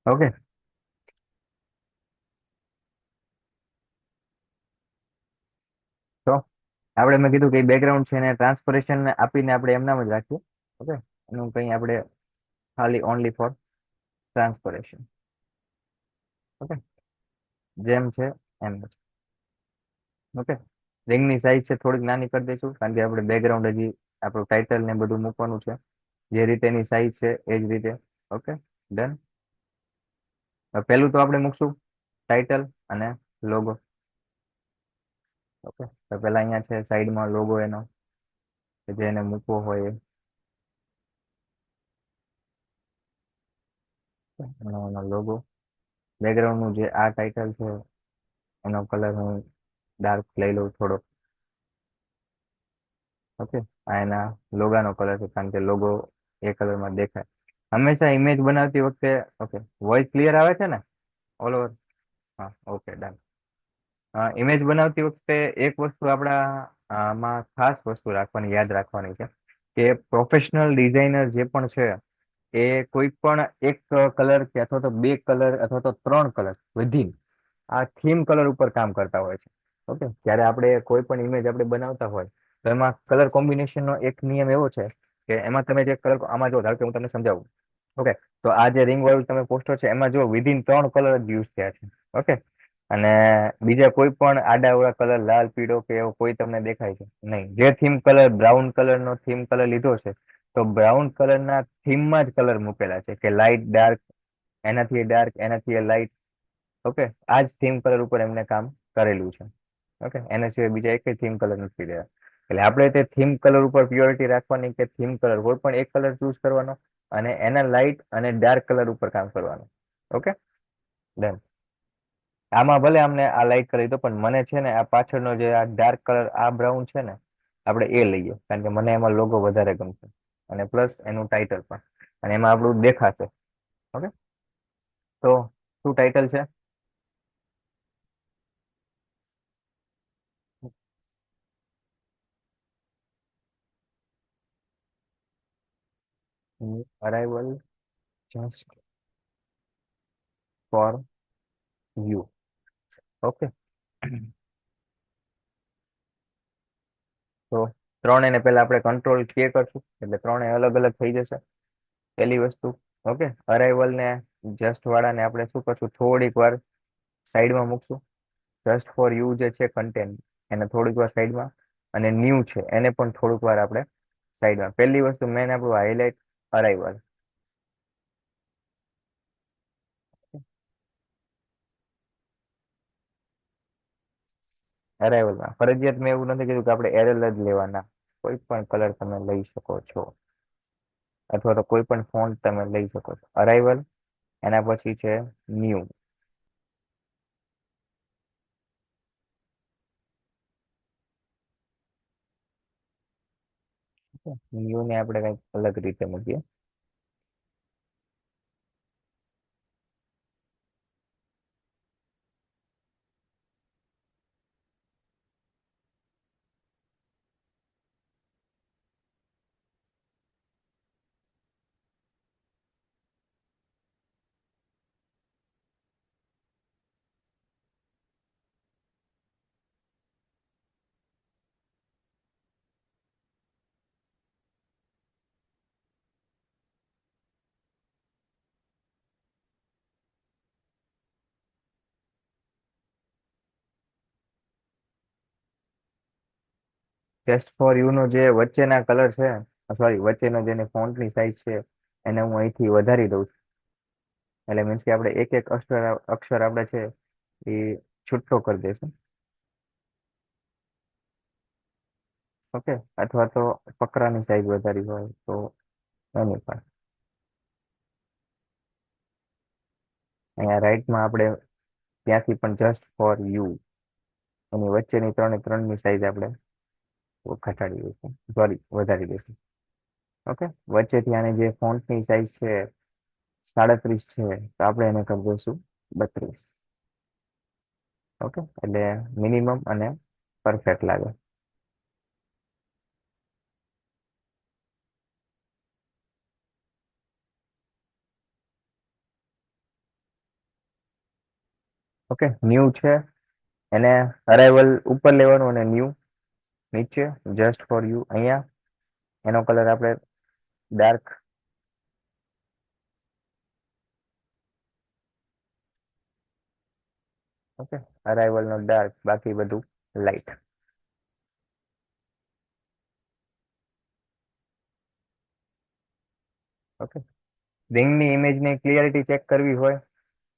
Okay. તો આપણે મેં કીધું કે બેકગ્રાઉન્ડ છે ને ટ્રાન્સપરેશન આપીને આપણે એમનામ જ રાખીએ. ઓકે. એનું કંઈ આપણે ખાલી ઓનલી ફોર ટ્રાન્સપરેશન. ઓકે. જેમ છે એમ જ. ઓકે. રિંગની સાઈઝ છે થોડીક નાની કરી દઈશું કારણ કે આપણે બેકગ્રાઉન્ડ હજી આપણું ટાઇટલ ને બધું મૂકવાનું છે. જે રીતે એની સાઈઝ છે એ જ રીતે. ઓકે. ડન. પહેલું તો આપણે મૂકશું ટાઇટલ અને લોગો. ઓકે. તો પેલા અહીંયા છે સાઈડમાં લોગો એનો કે જે એને મૂકવો હોય એનો લોગો. બેકગ્રાઉન્ડ નું જે આ ટાઇટલ છે એનો કલર હું ડાર્ક લઈ લઉં થોડો. ઓકે. આ એના લોગાનો કલર છે કારણ કે લોગો એ કલરમાં દેખાય. હંમેશા ઇમેજ બનાવતી વખતે. ઓકે. વોઇસ ક્લિયર આવે છે ને ઓલ ઓવર? હા. ઓકે. ડન. ઇમેજ બનાવતી વખતે એક વસ્તુ આપણા આમાં ખાસ વસ્તુ રાખવાની યાદ રાખવાની છે કે પ્રોફેશનલ ડિઝાઇનર જે પણ છે એ કોઈ પણ એક કલર કે અથવા તો બે કલર અથવા તો ત્રણ કલર વિધિન આ થીમ કલર ઉપર કામ કરતા હોય છે. ઓકે. જ્યારે આપણે કોઈ પણ ઇમેજ આપણે બનાવતા હોય તો એમાં કલર કોમ્બિનેશનનો એક નિયમ એવો છે કે એમાં તમે જે કલર આમાં જો ધારો કે હું તમને સમજાવું. ઓકે. તો આ જે રિંગ વાળું તમે પોસ્ટર છે એમાં જો વિધિન ત્રણ કલર જ યુઝ થયા છે. ઓકે. અને બીજા કોઈ પણ આડાઅવળા કલર લાલ પીળો કે એવો કોઈ તમને દેખાય છે નહીં. જે થીમ કલર બ્રાઉન કલરનો થીમ કલર લીધો છે તો બ્રાઉન કલરના થીમમાં જ કલર મૂકેલા છે કે લાઇટ ડાર્ક, એનાથી ડાર્ક એનાથી લાઇટ. ઓકે. આ જ થીમ કલર ઉપર એમને કામ કરેલું છે. ઓકે. એના સિવાય બીજા એક થીમ કલર નથી રહ્યા. એટલે આપણે તે થીમ કલર ઉપર પ્યોરિટી રાખવાની કે થીમ કલર કોઈ પણ એક કલર ચૂઝ કરવાનો અને એના લાઇટ અને ડાર્ક કલર ઉપર કામ કરવાનું. ઓકે. ડન. આમાં ભલે અમને આ લાઈટ કરી દો પણ મને છે ને આ પાછળનો જે આ ડાર્ક કલર આ બ્રાઉન છે ને આપણે એ લઈએ કારણ કે મને એમાં લોગો વધારે ગમશે અને પ્લસ એનું ટાઇટલ પણ અને એમાં આપણું દેખાશે. ઓકે. તો શું ટાઇટલ છે? Arrival just for you. Okay. તો ત્રણેયને પહેલા આપણે કંટ્રોલ કે કરશું એટલે ત્રણેય અલગ અલગ થઈ જશે. પહેલી વસ્તુ. ઓકે. અરાઇવલ ને જસ્ટ વાળાને આપણે શું કરશું થોડીક વાર સાઈડમાં મૂકશું. જસ્ટ ફોર યુ જે છે કન્ટેન્ટ એને થોડીક વાર સાઈડમાં અને ન્યૂ છે એને પણ થોડીક વાર આપણે સાઈડમાં. પહેલી વસ્તુ મેન આપણું હાઇલાઇટ અરાઇવલ. અરાઇવલમાં ફરજિયાત મેં એવું નથી કીધું કે આપણે એરલ જ લેવાના. કોઈ પણ કલર તમે લઈ શકો છો અથવા તો કોઈ પણ ફોન્ટ તમે લઈ શકો છો. અરાઇવલ એના પછી છે ન્યૂ. ન્યૂ ને આપણે કંઈક અલગ રીતે મૂકીએ. જસ્ટ ફોર યુ નો જે વચ્ચેના કલર છે સોરી વચ્ચેનો જેની ફોન્ટની સાઈઝ છે એને હું અહીંથી વધારી દઉં છું. એટલે મીન્સ કે આપણે એક એક અક્ષર અક્ષર આપણે છે એ છૂટો કરી દઈશું. ઓકે. અથવા તો ફકરાની સાઈઝ વધારી હોય તો એની પણ અહીંયા રાઈટમાં આપણે ત્યાંથી પણ જસ્ટ ફોર યુ એની વચ્ચેની ત્રણે ત્રણની સાઈઝ આપણે ઘટાડી દઈશું સોરી વધારી દઈશું. ઓકે. વચ્ચેથી આની જે ફોન્ટની સાઈઝ છે 37 છે તો આપણે એને કરી દઈશું 32. ઓકે. એટલે મિનિમમ અને પરફેક્ટ લાગે. ઓકે, ન્યૂ છે, એને અરાઇવલ ઉપર લેવાનું અને ન્યૂ નીચે, જસ્ટ ફોર યુ અહીંયા એનો કલર આપણે ડાર્ક. ઓકે, અરાઇવલ નો ડાર્ક, બાકી બધું લાઇટ. ઓકે, રિંગની ઇમેજની ક્લિયરિટી ચેક કરવી હોય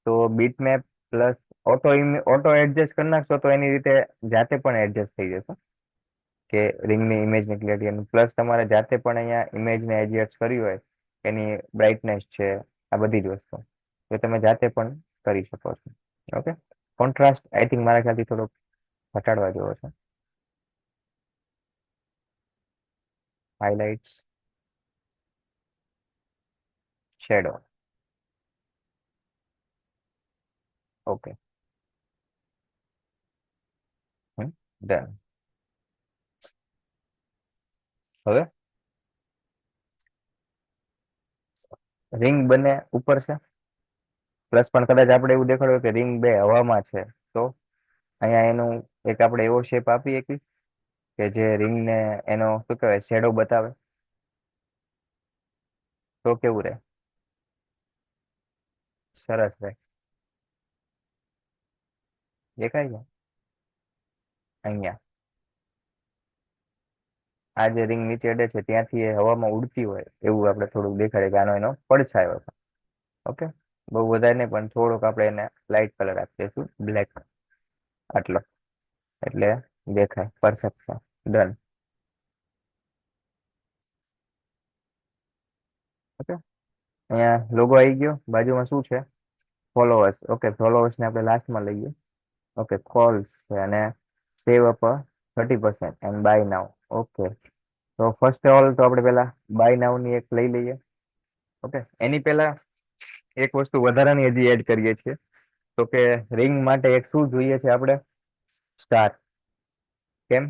તો બીટમેપ પ્લસ ઓટો એડજસ્ટ કરી નાખશો તો એની રીતે જાતે પણ એડજસ્ટ થઈ જશે કે રિંગની ઇમેજની ક્લિયરિટી, પ્લસ તમારે જાતે પણ અહીંયા ઇમેજને એડજસ્ટ કરવી હોય એની બ્રાઇટનેસ છે, આ બધી જ વસ્તુ તો તમે જાતે પણ કરી શકો છો. ઓકે, કોન્ટ્રાસ્ટ આઈ થિંક મારા ખ્યાલથી થોડોક ઘટાડવા જેવો છે. Highlights, shadow. Okay, done. હવે રિંગ બંને ઉપર છે, પ્લસ પણ કદાચ આપણે એવું દેખાડ્યું કે રિંગ બે હવામાં છે તો અહીંયા એનું એક આપણે એવો શેપ આપીએ કે જે રિંગને એનો શું કહેવાય શેડો બતાવે, તો કેવું રહે? સરસ રહે. દેખાય છે અહીંયા આ જે રિંગ નીચે અડે છે ત્યાંથી એ હવામાં ઉડતી હોય એવું આપણે થોડુંક દેખાડે કે આનો એનો પડછાયો છે. ઓકે, બહુ વધારે નહીં પણ થોડોક આપણે એને લાઇટ કલર આપી દઈશું, બ્લેક, આટલો, એટલે દેખાય પરફેક્ટ છે. ડન. ઓકે, અહીંયા લોગો આવી ગયો, બાજુમાં શું છે? ફોલોઅર્સ. ઓકે, ફોલોઅર્સ ને આપણે લાસ્ટમાં લઈએ. ઓકે, કોલ્સ છે અને save up 30% and buy now. Okay, તો ફર્સ્ટ ઓલ તો આપણે પેલા બાય નાવ ની એક લઈ લઈએ. ઓકે, એની પહેલા એક વસ્તુ વધારાની હજી એડ કરીએ છીએ તો કે રિંગ માટે એક શું જોઈએ છે આપણે? સ્ટાર. કેમ?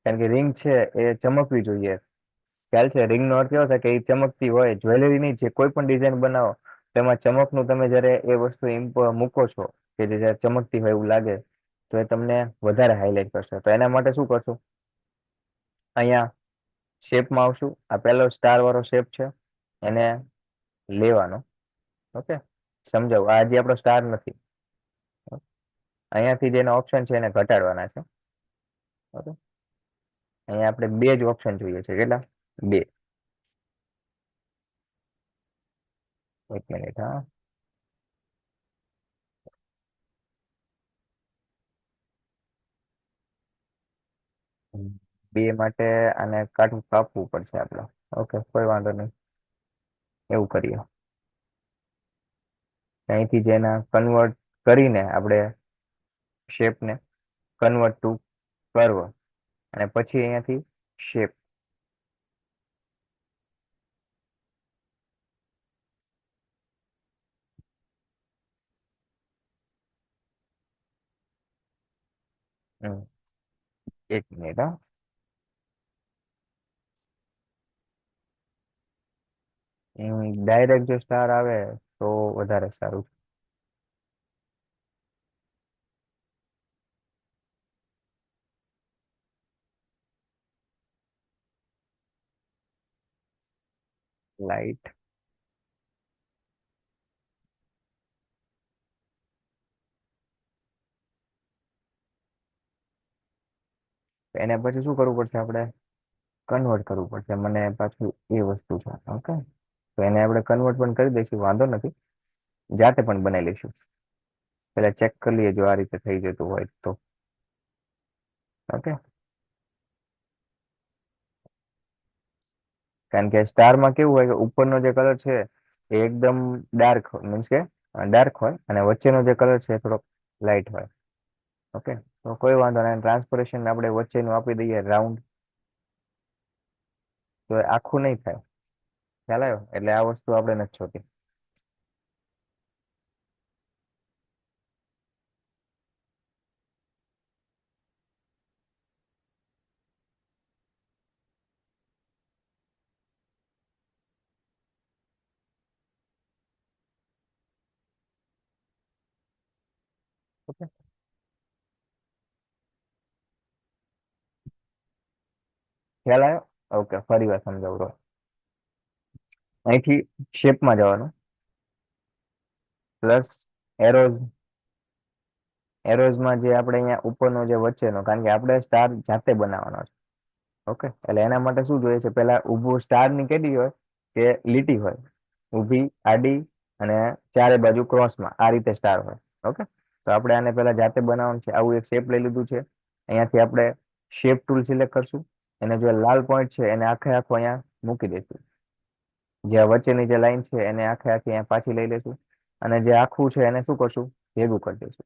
કારણ કે રિંગ છે એ ચમકવી જોઈએ. ખ્યાલ છે, રિંગ નો અર્થ કેવો થાય કે એ ચમકતી હોય, જ્વેલરીની જે કોઈ પણ ડિઝાઇન બનાવો તેમાં ચમકનું તમે જ્યારે એ વસ્તુ મૂકો છો કે જે જ્યારે ચમકતી હોય એવું લાગે તો એ તમને વધારે હાઇલાઇટ કરશે. તો એના માટે શું કરશું? અહીંયા શેપમાં આવશું, આ પહેલો સ્ટાર વાળો શેપ છે એને લેવાનો. ઓકે, સમજાવું, આ હજી આપણો સ્ટાર નથી. અહીંયાથી જેનો ઓપ્શન છે એને ઘટાડવાના છે. ઓકે, અહીંયા આપણે બે જ ઓપ્શન જોઈએ છે. કેટલા? બે. એક મિનિટ, હા. બે માટે આને કાપવું પડશે આપણે. ઓકે, કોઈ વાંધો નહીં, એવું કરીએ. અહીંથી જેના કન્વર્ટ કરીને આપણે શેપને કન્વર્ટ ટુ કર્વ અને પછી અહીંયાથી શેપ. એક મિનિટ, હા. ડાયરેક્ટ જો સ્ટાર આવે તો વધારે સારું. લાઈટ. એને પછી શું કરવું પડશે આપણે? કન્વર્ટ કરવું પડશે. મને પાછું એ વસ્તુ છે. ઓકે, તો એને આપણે કન્વર્ટ પણ કરી દઈશું, વાંધો નથી. જાતે પણ બનાવી લઈશું. પેલા ચેક કરી લઈએ જો આ રીતે થઈ જતું હોય તો. ઓકે, કારણ કે સ્ટારમાં કેવું હોય કે ઉપરનો જે કલર છે એ એકદમ ડાર્ક મીન્સ કે ડાર્ક હોય અને વચ્ચેનો જે કલર છે એ થોડોક લાઇટ હોય. ઓકે, તો કોઈ વાંધો નહીં, ટ્રાન્સપરેશન આપણે વચ્ચેનું આપી દઈએ રાઉન્ડ, તો એ આખું નહીં થાય. ખ્યાલ આવ્યો? એટલે આ વસ્તુ આપણે નથી જોતી. ઓકે, ખ્યાલ આવ્યો? ઓકે, ફરી વાર સમજાવું તો અહીંથી શેપમાં જવાનું, પ્લસ એરોઝ, એરોઝમાં જે આપણે અહીંયા ઉપરનો જે વચ્ચેનો, કારણ કે આપણે સ્ટાર જાતે બનાવવાનો છે. ઓકે, એટલે એના માટે શું જોઈએ છે, પેલા ઊભું સ્ટાર ની કેટલી હોય કે લીટી હોય, ઊભી, આડી અને ચારે બાજુ ક્રોસમાં આ રીતે સ્ટાર હોય. ઓકે, તો આપણે આને પેલા જાતે બનાવવાનું છે. આવું એક શેપ લઈ લીધું છે. અહીંયાથી આપણે શેપ ટૂલ સિલેક્ટ કરશું. એને જે લાલ પોઈન્ટ છે એને આખે આખો અહીંયા મૂકી દઈશું. જે આ વચ્ચેની જે લાઈન છે એને આખે આખી અહીંયા પાછી લઈ લઈશું. અને જે આખું છે એને શું કરશું, ભેગું કરી દઈશું.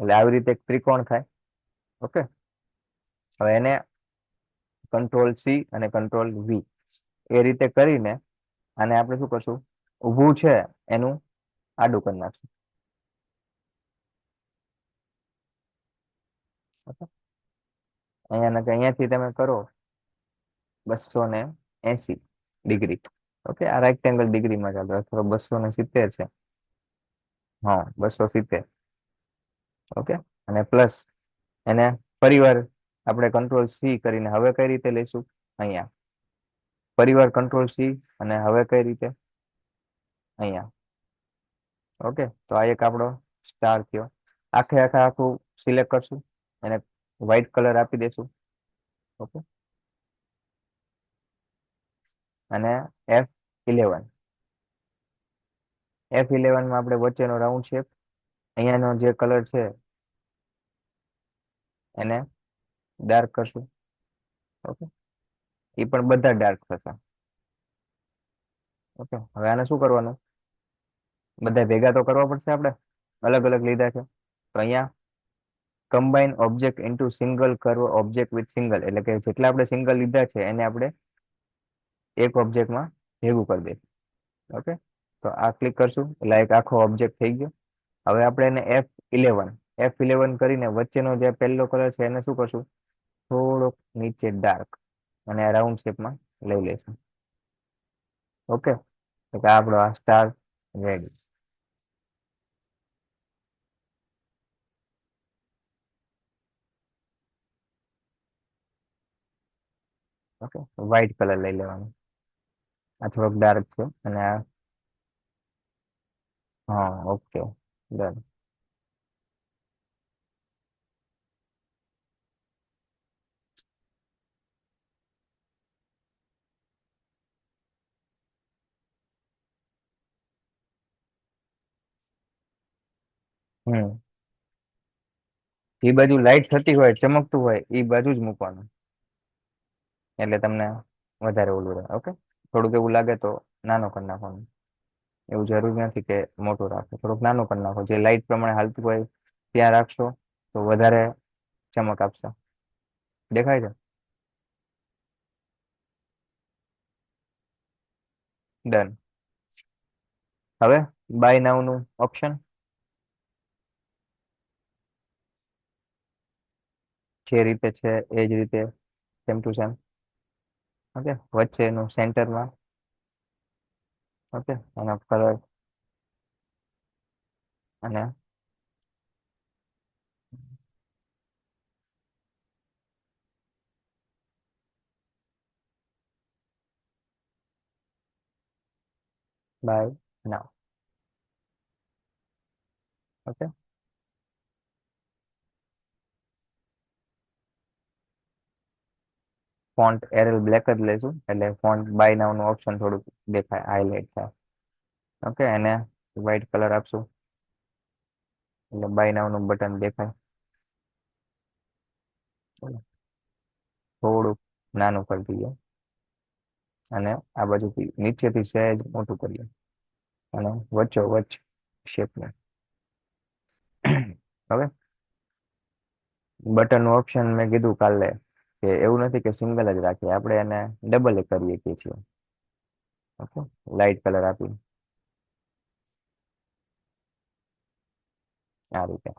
એટલે આવી રીતે એક ત્રિકોણ થાય. ઓકે, હવે એને કંટ્રોલ સી અને કંટ્રોલ વી એ રીતે કરીને આને આપણે શું કરશું, ઊભું છે એનું આડું કરી નાખશું. ઓકે, અહીંયાથી તમે કરો 280 ડિગ્રી. ઓકે, આ રાઇટ એંગલ ડિગ્રીમાં ચાલો, અથવા 270 છે. હા, 270. ઓકે, અને પ્લસ એને ફરીવાર આપણે કંટ્રોલ સી કરીને હવે કઈ રીતે લઈશું, અહીંયા ફરીવાર કંટ્રોલ સી અને હવે કઈ રીતે અહીંયા. ઓકે, તો આ એક આપણો સ્ટાર થયો. આખું સિલેક્ટ કરશું, એને વ્હાઈટ કલર આપી દેશું. ઓકે, અને F11, F11 માં આપણે વચ્ચેનો રાઉન્ડ શેપ, અહીંયાનો જે કલર છે એને ડાર્ક કરશું. ઓકે, એ પણ બધા ડાર્ક થશે. ઓકે, હવે આને શું કરવાનું, બધા ભેગા તો કરવા પડશે. આપણે અલગ અલગ લીધા છે, તો અહીંયા combine object into single curve object with single, એટલે કે જેટલા આપણે સિંગલ લીધા છે એને આપણે એક ઓબ્જેક્ટમાં ભેગું કરી દઈશું. ઓકે, તો આ ક્લિક કરશું એટલે એક આખો ઓબ્જેક્ટ થઈ ગયો. હવે આપણે એને F11 કરીને વચ્ચેનો જે પહેલો કલર છે એને શું કરશું, થોડોક નીચે ડાર્ક, અને આ રાઉન્ડ શેપમાં લઈ લઈશું. ઓકે, તો કે આપણો આ star ready. Okay, white colour લઈ લેવાનું. આ થોડોક ડાર્ક છે અને આ, હા, ઓકે, ડન. હમ, એ બાજુ લાઈટ થતી હોય, ચમકતું હોય એ બાજુ જ મૂકવાનું, એટલે તમને વધારે ઓલું રહે. ઓકે, થોડુંક એવું લાગે તો નાનો કરી નાખવાનું. એવું જરૂરી નથી કે મોટું રાખો, થોડુંક નાનું કરી નાખો. જે લાઈટ પ્રમાણે હાલતું હોય ત્યાં રાખશો તો વધારે ચમક આપશે. દેખાય છે? ડન. હવે બાય નાવ નું ઓપ્શન જે રીતે છે એ જ રીતે સેમ ટુ સેમ. ઓકે, વચ્ચેનું સેન્ટરમાં. ઓકે, એનો કલર અને buy now. Okay, font Arial black જ લઈશું, એટલે ફોન્ટ બાય નાવ નું ઓપ્શન થોડુંક દેખાય, હાઇલાઇટ થાય. ઓકે, એને વ્હાઈટ કલર આપશું એટલે બાય નાવ નું બટન દેખાય. થોડુંક નાનું કરી દઈએ અને આ બાજુથી નીચેથી સહેજ મોટું કરીએ અને વચ્ચો વચ્ચ શેપને. હવે બટન નું ઓપ્શન મેં કીધું કાલે કે એવું નથી કે સિંગલ જ રાખીએ, આપણે એને ડબલ કરીએ છીએ. ઓકે, લાઈટ કલર આપી આ રીતે.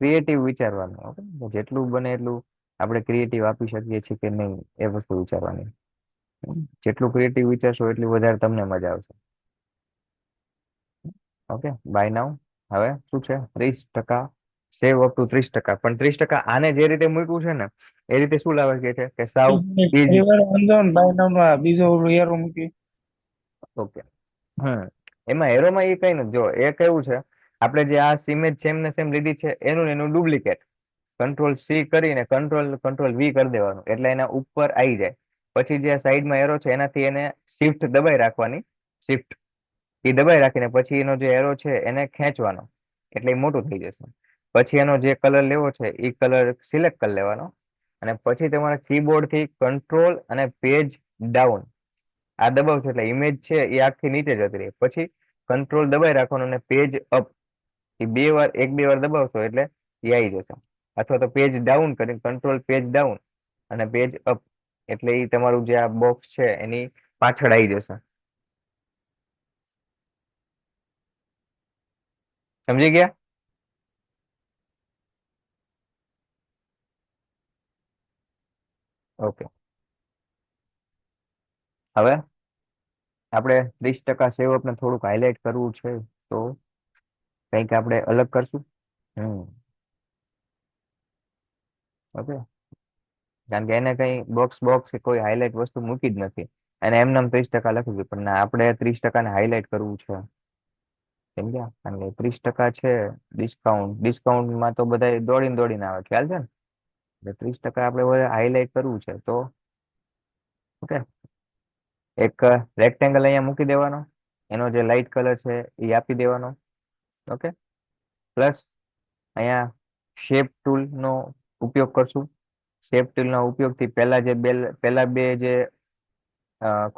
ક્રિએટિવ વિચારવાનું. ઓકે, જેટલું બને એટલું આપણે ક્રિએટિવ આપી શકીએ છીએ કે નહીં એ વસ્તુ વિચારવાની. જેટલું ક્રિએટિવ વિચારશો એટલી વધારે તમને મજા આવશે. Okay buy now. હવે શું છે 30%, સેવ અપ ટુ 30%, પણ 30% આને જે રીતે મૂક્યું છે ને એ રીતે શું લાવે છે કે સાવ ફરી ઈઝી. વાર વાંધો ને બાય નામમાં બીજો એરો મૂકી. ઓકે. એમાં એરોમાં એ કઈ નથી, જો એ કેવું છે, આપણે જે આ ઇમેજ સેમ ને સેમ લીધી છે એનું ને એનું ડુપ્લિકેટ કંટ્રોલ સી કરીને કંટ્રોલ વી કરી દેવાનું એટલે એના ઉપર આવી જાય. પછી જે સાઈડમાં એરો છે એનાથી એને શિફ્ટ દબાઈ રાખવાની, શિફ્ટ એ દબાઈ રાખીને પછી એનો જે એરો છે એને ખેંચવાનો એટલે એ મોટું થઈ જશે. પછી એનો જે કલર લેવો છે એ કલર સિલેક્ટ કરી લેવાનો, અને પછી તમારે કીબોર્ડ થી કંટ્રોલ અને પેજ ડાઉન આ દબાવશો એટલે ઇમેજ છે એ આખી નીચે જતી રહે. પછી કંટ્રોલ દબાઈ રાખવાનો અને પેજ અપ એ બે વાર, એક બે વાર દબાવશો એટલે એ આવી જશે. અથવા તો પેજ ડાઉન કરીને કંટ્રોલ પેજ ડાઉન અને પેજ અપ એટલે એ તમારું જે આ બોક્સ છે એની પાછળ આવી જશે. સમજી ગયા? ઓકે. હવે આપણે 30% સેવ અપને થોડુંક હાઇલાઇટ કરવું છે તો કંઈક આપણે અલગ કરશું. હમ ઓકે. કારણ કે એને કઈ બોક્સ બોક્સ કે કોઈ હાઇલાઇટ વસ્તુ મૂકી જ નથી, અને એમને 30% લખી દીધું, પણ ના આપણે 30% ને હાઇલાઇટ કરવું છે. સમજ્યા? કારણ કે 30% છે ડિસ્કાઉન્ટમાં તો બધા દોડીને દોડીને આવે, ખ્યાલ છે ને? એટલે 30% આપણે હાઇલાઇટ કરવું છે તો ઓકે, એક રેક્ટેંગલ અહીંયા મૂકી દેવાનો, એનો જે લાઇટ કલર છે એ આપી દેવાનો. ઓકે. પ્લસ અહીંયા શેપ ટૂલ નો ઉપયોગ કરશું. શેપ ટૂલ ના ઉપયોગથી પહેલા બે જે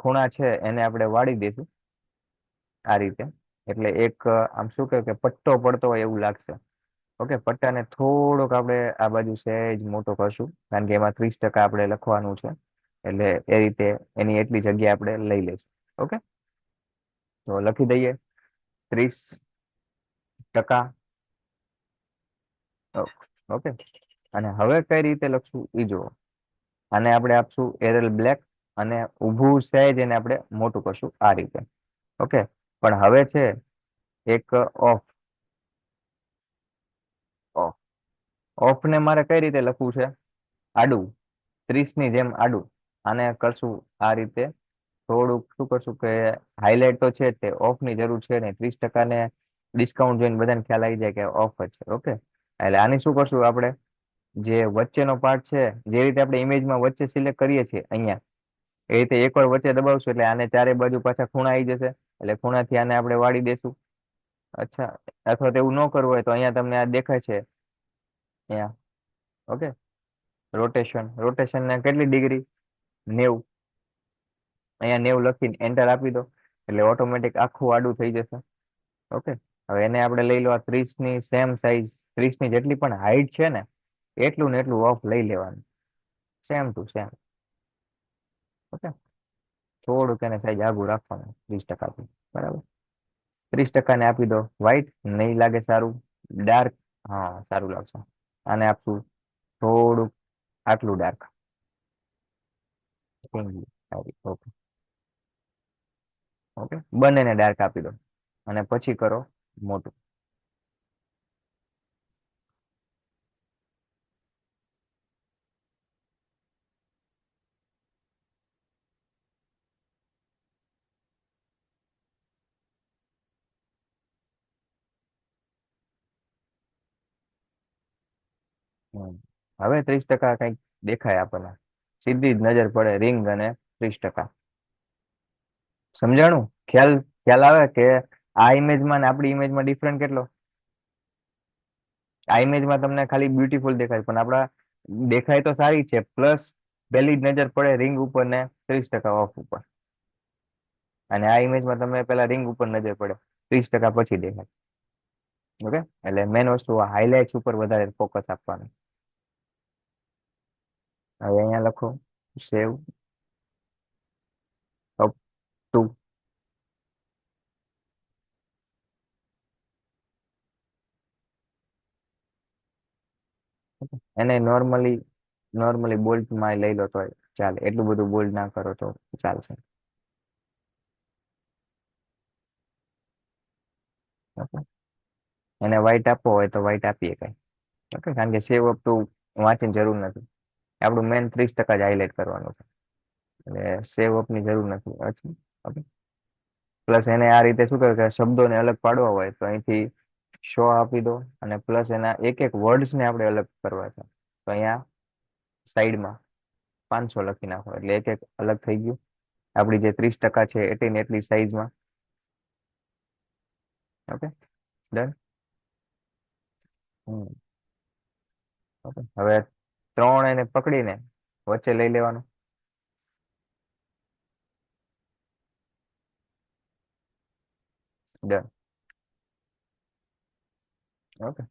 ખૂણા છે એને આપણે વાળી દઈશું આ રીતે. એટલે એક આમ શું કહેવાય કે પટ્ટો પડતો હોય એવું લાગશે. ઓકે. પટ્ટાને થોડોક આપણે આ બાજુ સહેજ મોટો કરશું, કારણ કે એમાં 30% આપણે લખવાનું છે એટલે એ રીતે એની એટલી જગ્યા આપણે લઈ લઈશું. ઓકે. તો લખી દઈએ 30%. ઓકે. અને હવે કઈ રીતે લખશું એ જુઓ. આને આપણે આપશું એરલ બ્લેક, અને ઊભું સહેજ એને આપણે મોટું કરશું આ રીતે. ઓકે. પણ હવે છે એક ઓફ. ઓફ ઓફ ને મારે કઈ રીતે લખવું છે? આડું, 30 ની જેમ આડું. આને કરશું આ રીતે. થોડુંક શું કરશું કે હાઇલાઇટ તો છે જ તે, ઓફ ની જરૂર છે નહીં. 30% ને ડિસ્કાઉન્ટ જોઈને બધાને ખ્યાલ આવી જાય કે ઓફ જ છે. ઓકે. એટલે આની શું કરશું આપણે, જે વચ્ચેનો પાર્ટ છે જે રીતે આપણે ઇમેજમાં વચ્ચે સિલેક્ટ કરીએ છીએ અહીંયા, એ રીતે એકવાર વચ્ચે દબાવશું એટલે આને ચારે બાજુ પાછા ખૂણા આવી જશે. એટલે ખૂણાથી આને આપણે વાળી દેશું. અચ્છા. અથવા તો એવું ન કરવું હોય તો અહીંયા તમને આ દેખાય છે અહીંયા. ઓકે. રોટેશન ને કેટલી ડિગ્રી? 90. અહીંયા 90 લખીને એન્ટર આપી દો એટલે ઓટોમેટિક આખું આડું થઈ જશે. ઓકે. હવે એને આપણે લઈ લો આ 30 ની સેમ સાઈઝ, 30 ની જેટલી પણ હાઈટ છે ને એટલું ને એટલું ઓફ લઈ લેવાનું, સેમ ટુ સેમ. ઓકે. થોડુંક એને સાઈઝ આગું રાખવાનું 30%થી. બરાબર. 30% ને આપી દો વ્હાઈટ, નહીં લાગે સારું? ડાર્ક, હા સારું લાગશે. આને આપશું થોડુંક આટલું ડાર્ક. ઓકે. ઓકે. બંનેને ડાર્ક આપી દો અને પછી કરો મોટું. હમ. હવે 30% કંઈક દેખાય આપણને, સીધી જ નજર પડે રિંગ અને 30%. સમજાણું? ખ્યાલ ખ્યાલ આવે કે આ ઇમેજમાં ને આપણી ઇમેજમાં ડિફરન્ટ કેટલો? આ ઇમેજમાં તમને ખાલી બ્યુટીફુલ દેખાય, પણ આપણા દેખાય તો સારી છે, પ્લસ પહેલી જ નજર પડે રિંગ ઉપર ને 30% ઓફ ઉપર. અને આ ઇમેજમાં તમે પેલા રિંગ ઉપર નજર પડે, 30% પછી દેખાય. ઓકે. એટલે મેન વસ્તુ હાઇલાઇટ્સ ઉપર વધારે ફોકસ આપવાનું. હવે અહીંયા લખો સેવ અપ ટુ. એને નોર્મલી બોલ્ટમાં લઈ લો તો ચાલે, એટલું બધું બોલ્ડ ના કરો તો ચાલશે. ઓકે, એને white આપવો હોય તો white આપીએ કઈ. ઓકે, કારણ કે સેવ અપ ટુ વાંચીને જરૂર નથી, આપણું મેન 30% જ હાઇલાઇટ કરવાનું છે, એટલે સેવ અપ ની જરૂર નથી. અચ્છા, ઓકે. પ્લસ એને આ રીતે શું કરે કે શબ્દોને અલગ પાડવા હોય તો અહીંથી શો આપી દો, અને પ્લસ એના એક એક વર્ડ્સ ને આપણે અલગ કરવા છે, તો અહીંયા સાઈડમાં 500 લખી નાખો, એટલે એક એક અલગ થઈ ગયું. આપણી જે 30% છે એટલી ને એટલી સાઈઝમાં. Okay, done. ઓકે, હવે 3 એને પકડીને વચ્ચે લઈ લેવાનું. ડન. ઓકે,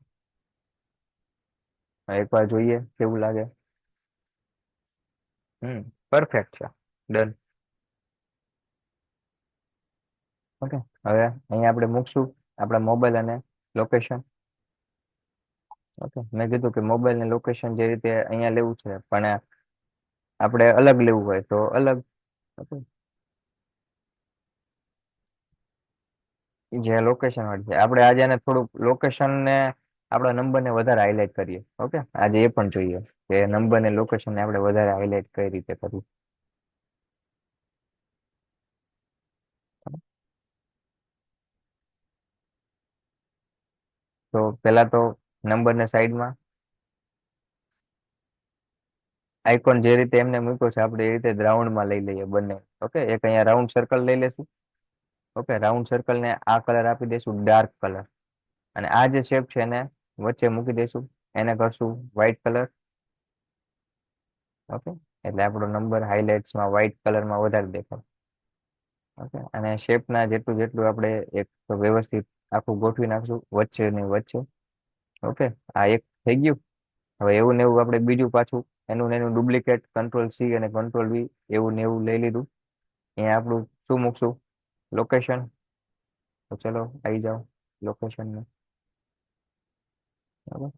એકવાર જોઈએ કેવું લાગે. પરફેક્ટ છે. ડન. ઓકે, હવે અહીંયા આપણે મૂકશું આપણા મોબાઈલ અને લોકેશન. ઓકે, મેં કીધું કે મોબાઈલ ને લોકેશન જે રીતે અહીંયા લેવું છે, પણ આપણે અલગ લેવું હોય તો અલગ. ઓકે, જે લોકેશન વાળી છે આપણે આજે એને થોડુંક લોકેશન ને આપણા નંબર ને વધારે હાઇલાઇટ કરીએ. ઓકે, આજે એ પણ જોઈએ કે નંબર ને લોકેશન ને આપણે વધારે હાઇલાઇટ કઈ રીતે કરવું. તો પેલા તો નંબર ને સાઈડમાં આઇકોન જે રીતે એમને મૂક્યો છે આપણે એ રીતે રાઉન્ડમાં લઈ લઈએ બંને. ઓકે, એક અહીંયા રાઉન્ડ સર્કલ લઈ લેશું. ઓકે, રાઉન્ડ સર્કલ ને આ કલર આપી દઈશું ડાર્ક કલર, અને આ જે શેપ છે એને વચ્ચે મૂકી દઈશું, એને કરશું વ્હાઈટ કલર. ઓકે, એટલે આપણો નંબર હાઇલાઇટ્સમાં વ્હાઈટ કલરમાં વધારે દેખાય. ઓકે, અને શેપના જેટલું જેટલું આપણે એક વ્યવસ્થિત આખું ગોઠવી નાખશું વચ્ચે ને વચ્ચે. ઓકે, આ એક થઈ ગયું. હવે એવું ને એવું આપણે બીજું પાછું એનું ને એનું ડુપ્લિકેટ કંટ્રોલ C અને કંટ્રોલ V એવું ને એવું લઈ લીધું. અહીંયા આપણું શું મૂકશું? લોકેશન. તો ચલો આવી જાઓ લોકેશન. બરાબર,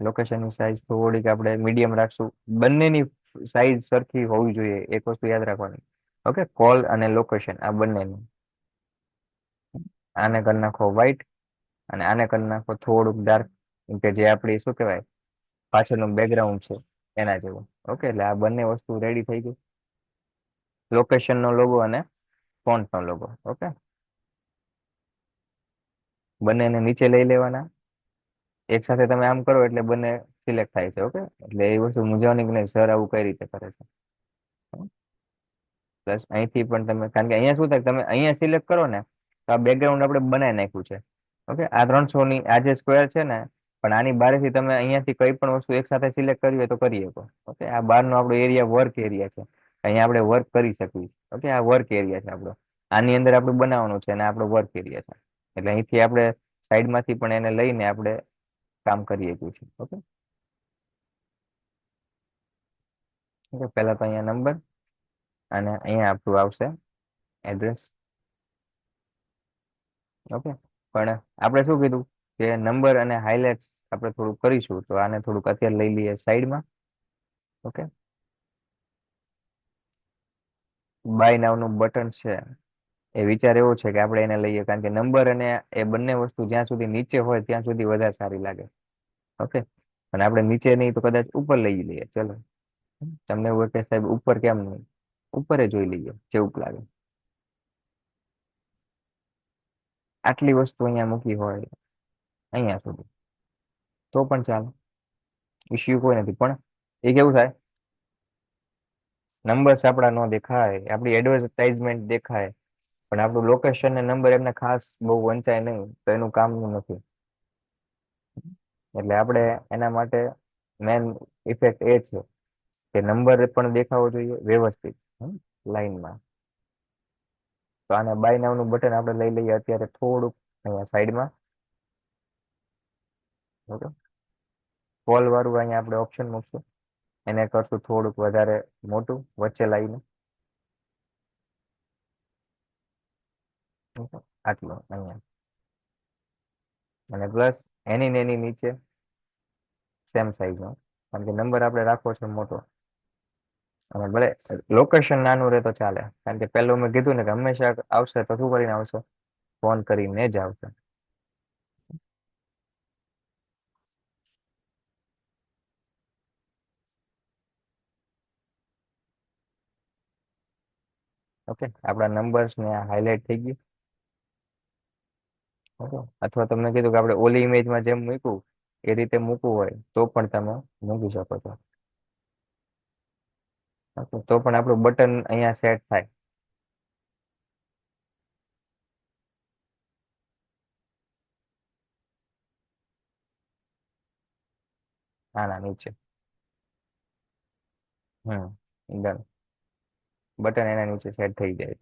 લોકેશનની સાઈઝ થોડીક આપણે મીડિયમ રાખશું. બંનેની સાઈઝ સરખી હોવી જોઈએ, એક વસ્તુ યાદ રાખવાની. ઓકે, કોલ અને લોકેશન આ બંનેની. આને કરી નાખો વ્હાઈટ, અને આને કરી નાખો થોડુંક ડાર્ક, કે જે આપણી શું કહેવાય પાછળનું બેકગ્રાઉન્ડ છે એના જેવું. ઓકે, એટલે આ બંને વસ્તુ રેડી થઈ ગઈ, લોકેશનનો લોગો અને ફોન્ટનો લોગો. ઓકે, બંનેને નીચે લઈ લેવાના. એક સાથે તમે આમ કરો એટલે બંને સિલેક્ટ થાય છે. ઓકે, એટલે એ વસ્તુ મૂંઝાવાની કે નહીં સર આવું કઈ રીતે કરે છે. પ્લસ અહીંથી પણ તમે, કારણ કે અહીંયા શું થાય તમે અહીંયા સિલેક્ટ કરો ને તો આ બેકગ્રાઉન્ડ આપણે બનાવી નાખ્યું છે. ઓકે, આ 300 ની આ જે સ્ક્વેર છે ને, પણ આની બારેથી તમે અહીંયાથી કઈ પણ વસ્તુ એક સાથે સિલેક્ટ કરવી હોય તો કરી શકો. ઓકે, આ બહારનો આપણો એરિયા વર્ક એરિયા છે, અહીંયા આપણે વર્ક કરી શકીએ. ઓકે, આ વર્ક એરિયા છે આપણો, આની અંદર આપણે બનાવવાનું છે અને આપણો વર્ક એરિયા છે, એટલે અહીંથી આપણે સાઈડમાંથી પણ એને લઈને આપણે કામ કરી શકીએ છીએ. ઓકે, ઓકે, પહેલા તો અહીંયા નંબર અને અહીંયા આપણું આવશે એડ્રેસ. ઓકે, પણ આપણે શું કીધું કે નંબર અને હાઇલાઇટ્સ આપણે થોડુંક કરીશું, તો આને થોડુંક અત્યારે લઈ લઈએ સાઈડમાં. ઓકે, બાય નાવનું બટન છે, એ વિચાર એવો છે કે આપણે એને લઈએ, કારણ કે નંબર અને એ બંને વસ્તુ જ્યાં સુધી નીચે હોય ત્યાં સુધી વધારે સારી લાગે. ઓકે, અને આપણે નીચે નહીં તો કદાચ ઉપર લઈ લઈએ. ચલો, તમને એવું હોય કે સાહેબ ઉપર કેમ નહીં, ઉપર જોઈ લઈએ જેવું લાગે. આટલી વસ્તુ અહીંયા મૂકી હોય અહીંયા સુધી તો પણ ચાલે, ઇશ્યુ કોઈ નથી. પણ એ કેવું થાય, નંબર્સ આપણા નો દેખાય, આપણી એડવર્ટાઇઝમેન્ટ દેખાય, પણ આપણું લોકેશન ને નંબર એમને ખાસ બહુ વંચાય નહીં, તો એનું કામનું નથી. એટલે આપણે એના માટે મેન ઇફેક્ટ એ છે કે નંબર પણ દેખાવો જોઈએ વ્યવસ્થિત લાઈનમાં. તો આને બાય નાવનું બટન આપણે લઈ લઈએ અત્યારે થોડુંક અહીંયા સાઈડમાં. ઓકે, કોલ વાળું અહીંયા આપણે ઓપ્શન મૂકશું, એને કરશું થોડુંક વધારે મોટું વચ્ચે લાવીને. ઓકે, આટલો અહીંયા, અને પ્લસ એની ને એની નીચે સેમ સાઈઝનો, કારણ કે નંબર આપણે રાખવો છે મોટો. અને ભલે લોકેશન નાનું રહે તો ચાલે, કારણ કે પેલું મેં કીધું ને કે હંમેશા આવશે તો શું કરીને આવશે, ફોન કરીને જ આવશે. ઓકે, આપણા નંબર્સ ને હાઇલાઇટ થઈ ગયું. ઓકે, અથવા તમને કીધું કે આપણે ઓલી ઇમેજમાં જેમ મૂક્યું એ રીતે મૂકવું હોય તો પણ તમે મૂકી શકો છો. ઓકે, તો પણ આપણું બટન અહીંયા સેટ થાય. આના નીચે. ડન. બટન એના નીચે સેટ થઈ જાય.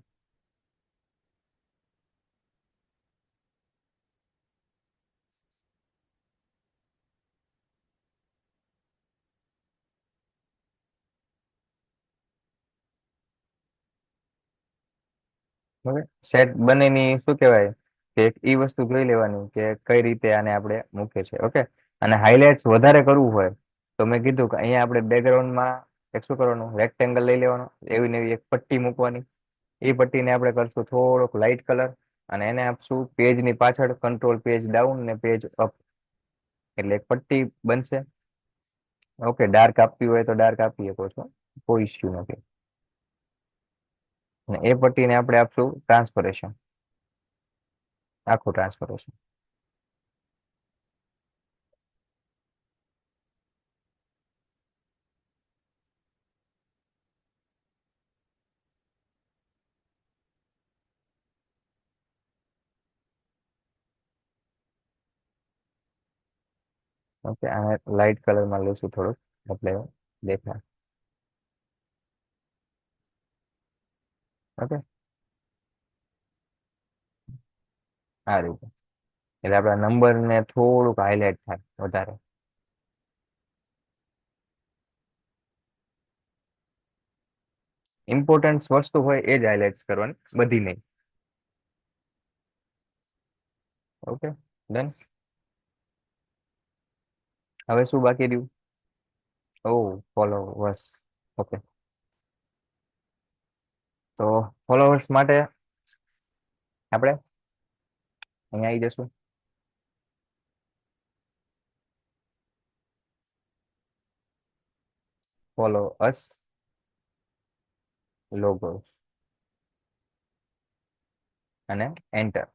બરાબર, સેટ બંનેની શું કહેવાય કે એક ઈ વસ્તુ જોઈ લેવાની કે કઈ રીતે આને આપણે મૂકે છે. ઓકે, અને હાઇલાઇટ્સ વધારે કરવું હોય તો મેં કીધું કે અહીંયા આપણે બેકગ્રાઉન્ડમાં એક શું કરવાનું, રેક્ટેંગલ લઈ લેવાનો, એવી ને એવી એક પટ્ટી મૂકવાની. એ પટ્ટીને આપણે કરશું થોડોક લાઇટ કલર, અને એને આપશું પેજની પાછળ કંટ્રોલ પેજ ડાઉન ને પેજ અપ, એટલે એક પટ્ટી બનશે. ઓકે, ડાર્ક આપવી હોય તો ડાર્ક આપી શકો છો, કોઈ ઇસ્યુ નથી. અને એ પટ્ટીને આપણે આપશું ટ્રાન્સપરેશન, આખું ટ્રાન્સપરેશન. ઓકે, આને લાઇટ કલરમાં લઈશું થોડુંક, એટલે દેખાય. ઓકે, આ રીતે એટલે આપણા નંબર ને થોડુંક હાઇલાઇટ થાય વધારે. ઇમ્પોર્ટન્ટ વસ્તુ હોય એ જ હાઇલાઇટ કરવાની, બધી નહીં. Okay, done. હવે શું બાકી રહ્યું? ઓ, ફોલોવર્સ. ઓકે, તો ફોલોવર્સ માટે આપણે અહીંયા આવી જશું. ફોલો અસ લોગો અને એન્ટર.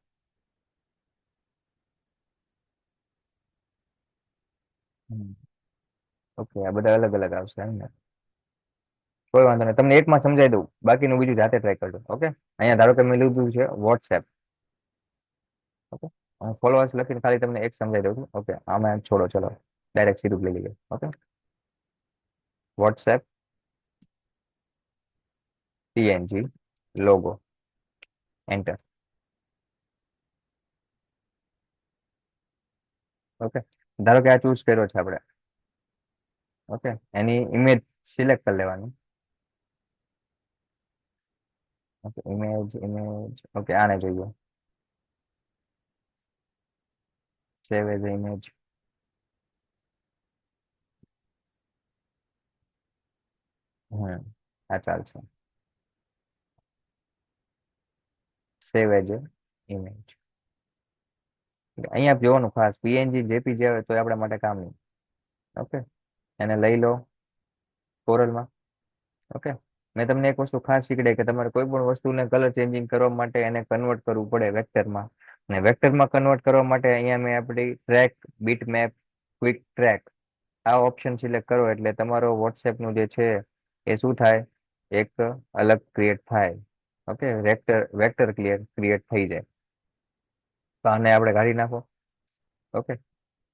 ઓકે, આ બધા અલગ અલગ આવશે એમ ને? કોઈ વાંધો નહીં, તમને એકમાં સમજાઈ દઉં, બાકીનું બીજું જાતે ટ્રાય કરજો. ઓકે, અહીંયા ધારો કે મેં લીધું છે વોટ્સએપ. ઓકે, હું ફોલોઅર્સ લખીને ખાલી તમને એક સમજાઈ દઉં છું. ઓકે, આમાં છોડો, ચલો ડાયરેક્ટ સીધું લઈ લઈએ. Okay, WhatsApp PNG logo enter. Okay, ધારો કે આ ચૂઝ કર્યો છે આપણે. ઓકે, એની ઇમેજ સિલેક્ટ કરી લેવાની. Okay, image image. ઓકે, આને જોઈએ, સેવ એઝ ઇમેજ. આ ચાલશે, સેવ એઝ ઇમેજ. અહીંયા જોવાનું ખાસ, પીએનજી જેપીજી આવે તો આપણા માટે કામ નહીં. ઓકે, એને લઈ લો કોરલમાં. ઓકે, મેં તમને એક વસ્તુ ખાસ શીખડે કે તમારે કોઈ પણ વસ્તુને કલર ચેન્જિંગ કરવા માટે એને કન્વર્ટ કરવું પડે વેક્ટરમાં. અને વેક્ટરમાં કન્વર્ટ કરવા માટે અહીંયા મેં આપણી track, bit map, quick track, આ ઓપ્શન સિલેક્ટ કરો એટલે તમારો વોટ્સએપનું જે છે એ શું થાય, એક અલગ ક્રિએટ થાય. ઓકે, વેક્ટર વેક્ટર ક્રિએટ થઈ જાય. તો આને આપણે કાઢી નાખો. ઓકે,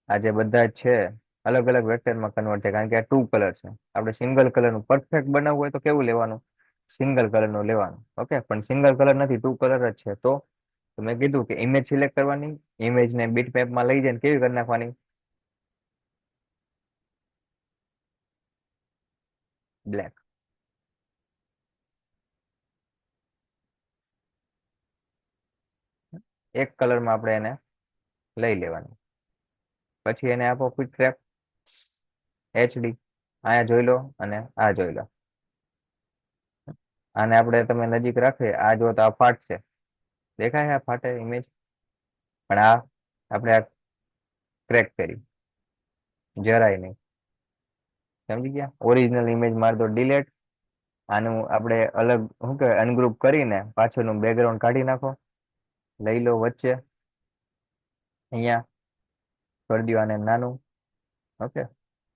આ જે બધા જ છે અલગ અલગ વેક્ટરમાં કન્વર્ટ થાય, કારણ કે આ ટુ કલર છે. આપણે સિંગલ કલરનું પરફેક્ટ બનાવવું હોય તો કેવું લેવાનું, સિંગલ કલરનું લેવાનું. ઓકે, પણ સિંગલ કલર નથી, ટુ કલર જ છે. તો મેં કીધું કે ઇમેજ સિલેક્ટ કરવાની, ઇમેજને બીટ મેપમાં લઈ જઈને કેવી કરી નાખવાની, બ્લેક. એક કલરમાં આપણે એને લઈ લેવાની. પછી એને આપો ક્વિક ટ્રેપ એચડી, આયા જોઈ લો અને આ જોઈ લો. આને આપણે તમે નજીક રાખીએ, આ જો તો આ ફાટ છે, દેખાય છે આ ફાટે ઇમેજ. પણ આ આપણે આ ક્રેક કરી, જરાય નહીં. સમજી ગયા? ઓરિજિનલ ઇમેજ માર દો ડિલેટ, આનું આપણે અલગ શું કે અનગ્રુપ કરીને પાછળનું બેકગ્રાઉન્ડ કાઢી નાખો. લઈ લો વચ્ચે, અહીંયા કરી દો આને નાનું. ઓકે.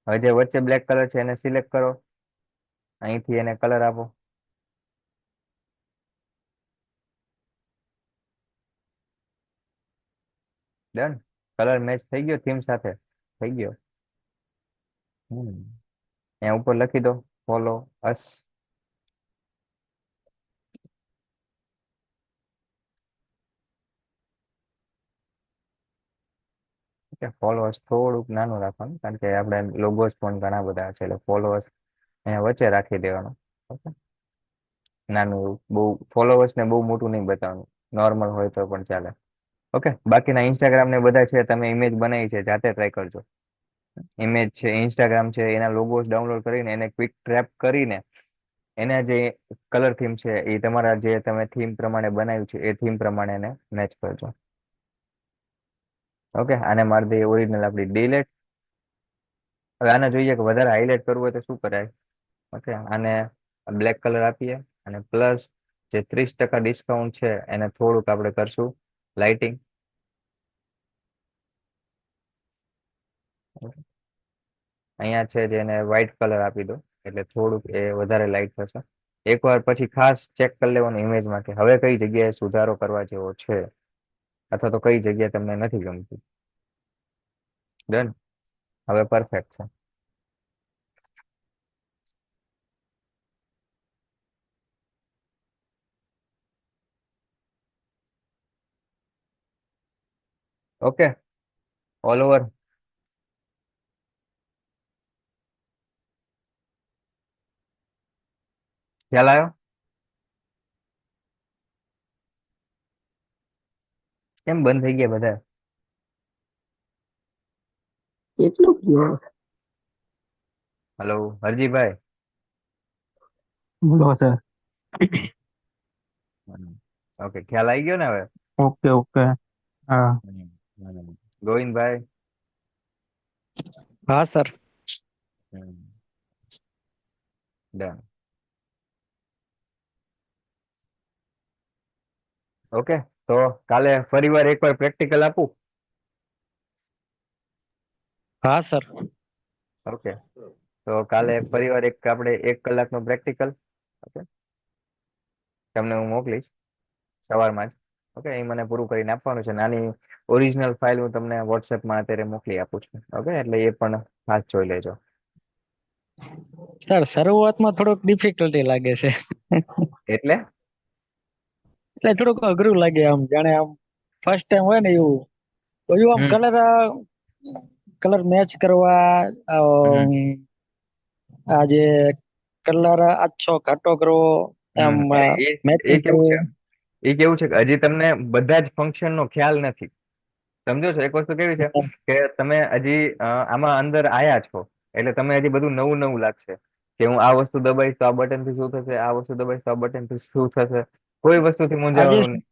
હવે જે વચ્ચે બ્લેક કલર છે એને સિલેક્ટ કરો, અહીંથી એને કલર આપો. ડન. કલર મેચ થઈ ગયો થીમ સાથે, થઈ ગયો. અહીંયા ઉપર લખી દો ફોલો અસ. ફોલોઅર્સ થોડુંક નાનું રાખવાનું, કારણ કે આપણે લોગોસ પણ ઘણા બધા છે, એટલે ફોલોઅર્સ અહીંયા વચ્ચે રાખી દેવાનું. ઓકે. નાનું એવું, બહુ ફોલોઅર્સ ને બહુ મોટું નહીં બતાવવાનું, નોર્મલ હોય તો પણ ચાલે. ઓકે. બાકીના ઇન્સ્ટાગ્રામ ને બધા છે, તમે ઇમેજ બનાવી છે જાતે ટ્રાય કરજો. ઇમેજ છે, ઇન્સ્ટાગ્રામ છે, એના લોગોસ ડાઉનલોડ કરીને એને ક્વિક ટ્રેપ કરીને એના જે કલર થીમ છે એ તમારા જે તમે થીમ પ્રમાણે બનાવ્યું છે એ થીમ પ્રમાણે એને મેચ કરજો. ઓકે. આને મારી દઈએ ઓરિજિનલ આપણી ડિલેટ. હવે આને જોઈએ કે વધારે હાઇલાઇટ કરવું હોય તો શું કરાય. ઓકે. આને બ્લેક કલર આપીએ અને પ્લસ જે 30% ડિસ્કાઉન્ટ છે એને થોડુંક આપણે કરશું લાઇટિંગ. અહીંયા છે જેને વ્હાઇટ કલર આપી દો, એટલે થોડુંક એ વધારે લાઇટ થશે. એકવાર પછી ખાસ ચેક કરી લેવાનું ઇમેજમાં કે હવે કઈ જગ્યાએ સુધારો કરવા જેવો છે, અથવા તો કઈ જગ્યા તમને નથી ગમતી. ડન. હવે પરફેક્ટ છે. ઓકે. All over. ખ્યાલ આવ્યો? કેમ બંધ થઈ ગયા બધા? કેટલું કયો હલો હરજીભાઈ. બોલો સર. ઓકે. ખ્યાલ આવી ગયો ને હવે? Okay okay. હા. ગોવિંદભાઈ. હા સર. ડન. ઓકે. તો કાલે ફરીવાર એકવાર પ્રેક્ટિકલ આપું. હા સર. ઓકે. તો કાલે ફરીવાર એક આપણે 1 કલાકનું પ્રેક્ટિકલ. ઓકે. તમને હું મોકલીશ સવારમાં જ. ઓકે. એ મને પૂરું કરીને આપવાનું છે. નાની ઓરિજિનલ ફાઇલ હું તમને વોટ્સએપમાં અત્યારે મોકલી આપું છું. ઓકે. એટલે એ પણ ખાસ જોઈ લેજો. સર શરૂઆતમાં થોડુંક ડિફિકલ્ટી લાગે છે. એટલે એટલે થોડુંક અઘરું લાગે, આમ જાણે આમ ફર્સ્ટ ટાઈમ હોય ને એવું. બધું આમ હમ કલર કલર મેચ કરવા, હમ આ જે કલર આછો ઘાટો કરવો, એમ એ મેચિંગ કેવું છે, કરવું. એ કેવું છે કે હજી તમને બધા જ ફંક્શન નો ખ્યાલ નથી. સમજો છો? એક વસ્તુ કેવી છે કે તમે હજી આમાં અંદર આયા છો, એટલે તમે હજી બધું નવું નવું લાગશે. કે હું આ વસ્તુ દબાઈશ તો આ બટન થી શું થશે, આ વસ્તુ દબાઈશ તો આ બટન થી શું થશે. કોઈ વસ્તુથી આજે મૂંઝાવાનું નહીં.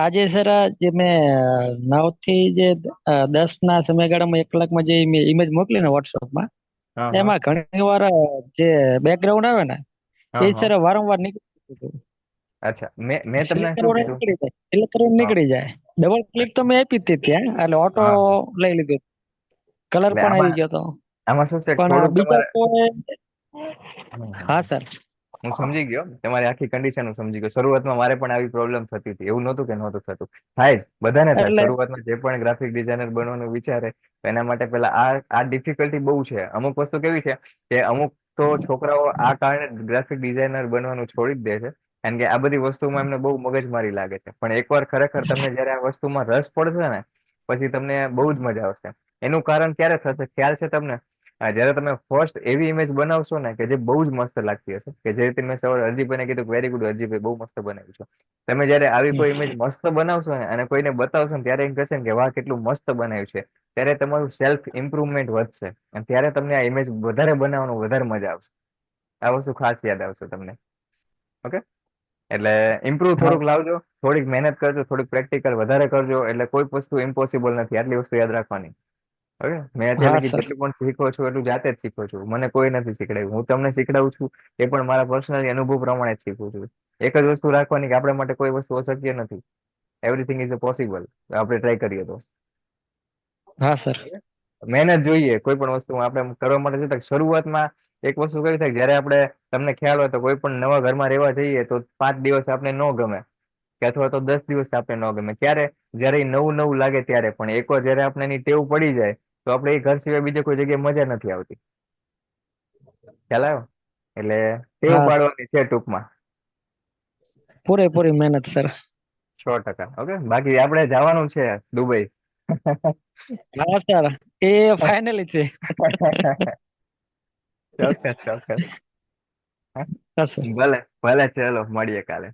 આજે સર આ જે મેં 9 થી જે 10 ના સમયગાળામાં 1 કલાકમાં જે ઇમેજ મોકલી ને વોટ્સઅપમાં, હા હા એમાં ઘણી વાર જે બેકગ્રાઉન્ડ આવે ને હા એ હા. સર વારંવાર નીકળી જતું. અચ્છા, મેં તમને સિલેક્ટ શું કરવાનું કીધું? નીકળી જાય, સિલેક્ટ કરવાનું હા. નીકળી જાય. ડબલ ક્લિક તો મેં આપી જ હતી ત્યાં, એટલે ઓટો હા હા. લઈ લીધું, કલર એટલે પણ આવી આમાં ગયો હતો. આમાં શું છે કે પણ થોડુંક બીજા તમારે. કોઈ. હમ હા હમ. સર. હું સમજી ગયો તમારી આખી કન્ડિશન, હું સમજી ગયો. શરૂઆતમાં મારે પણ આવી પ્રોબ્લેમ થતી હતી, એવું નહોતું કે નહોતું થતું. થાય જ, બધાને થાય. એટલે શરૂઆતમાં જે પણ ગ્રાફિક ડિઝાઇનર બનવાનું વિચારે તો એના માટે પેલા આ ડિફિકલ્ટી બહુ છે. અમુક વસ્તુ કેવી છે કે અમુક તો છોકરાઓ આ કારણે ગ્રાફિક ડિઝાઇનર બનવાનું છોડી જ દે છે, કારણ કે આ બધી વસ્તુમાં એમને બહુ મગજમારી લાગે છે. પણ એકવાર ખરેખર તમને જયારે આ વસ્તુમાં રસ પડશે ને, પછી તમને બહુ જ મજા આવશે. એનું કારણ ક્યારે થશે ખ્યાલ છે તમને? જ્યારે તમે ફર્સ્ટ એવી ઇમેજ બનાવશો ને કે જે બહુ જ મસ્ત લાગતી હશે, કે જે રીતે મેં સવારે અરજીભાઈને કીધું વેરી ગુડ અરજીભાઈ, બહુ મસ્ત બનાવ્યું છે. તમે જયારે આવી કોઈ ઇમેજ મસ્ત બનાવશો ને અને કોઈને બતાવશો ને ત્યારે એમ કહેશે ને કે વાહ કેટલું મસ્ત બનાવ્યું છે, ત્યારે તમારું સેલ્ફ ઇમ્પ્રુવમેન્ટ વધશે અને ત્યારે તમને આ ઇમેજ વધારે બનાવવાનું વધારે મજા આવશે. આ વસ્તુ ખાસ યાદ આવશે તમને. ઓકે. એટલે ઇમ્પ્રુવ હા થોડુંક લાવજો, થોડીક મહેનત કરજો, થોડીક પ્રેક્ટિકલ વધારે કરજો, એટલે કોઈ વસ્તુ ઇમ્પોસિબલ નથી. આટલી વસ્તુ યાદ રાખવાની. ઓકે, મેં અત્યારે હા લગી સર. જેટલું પણ શીખો છું એટલું જાતે જ શીખો છું, મને કોઈ નથી શીખડાવ્યું. હું તમને શીખડાવું છું એ પણ મારા પર્સનલી અનુભવ પ્રમાણે જ શીખું છું. એક જ વસ્તુ રાખવાની કે આપણા માટે કોઈ વસ્તુ અશક્ય નથી. એવરીથિંગ ઇઝ અ પોસિબલ, આપણે ટ્રાય કરીએ તો. હા સર. Okay? મહેનત જોઈએ કોઈ પણ વસ્તુ આપણે કરવા માટે. શું થાય શરૂઆતમાં એક વસ્તુ કઈ થાય, જ્યારે આપણે, તમને ખ્યાલ હોય તો કોઈ પણ નવા ઘરમાં રહેવા જઈએ તો 5 દિવસ આપણે ન ગમે, કે અથવા તો 10 દિવસ આપણે ન ગમે. ક્યારે? જ્યારે ઈ નવું નવું લાગે ત્યારે. પણ એકવાર જ્યારે આપણે એની ટેવ પડી જાય તો આપણે એ ઘર સિવાય બીજે કોઈ જગ્યાએ મજા નથી આવતી. ખ્યાલ આવ્યો? એટલે ટેવ હા, પાડવાની છે ટૂંકમાં. પૂરેપૂરી મહેનત સર. 100%. ઓકે, બાકી આપણે જવાનું છે દુબઈ. હા સર, એ ફાઇનલી છે. ચોક્કસ ચોક્કસ. હા સર. ભલે ભલે, ચલો મળીએ કાલે.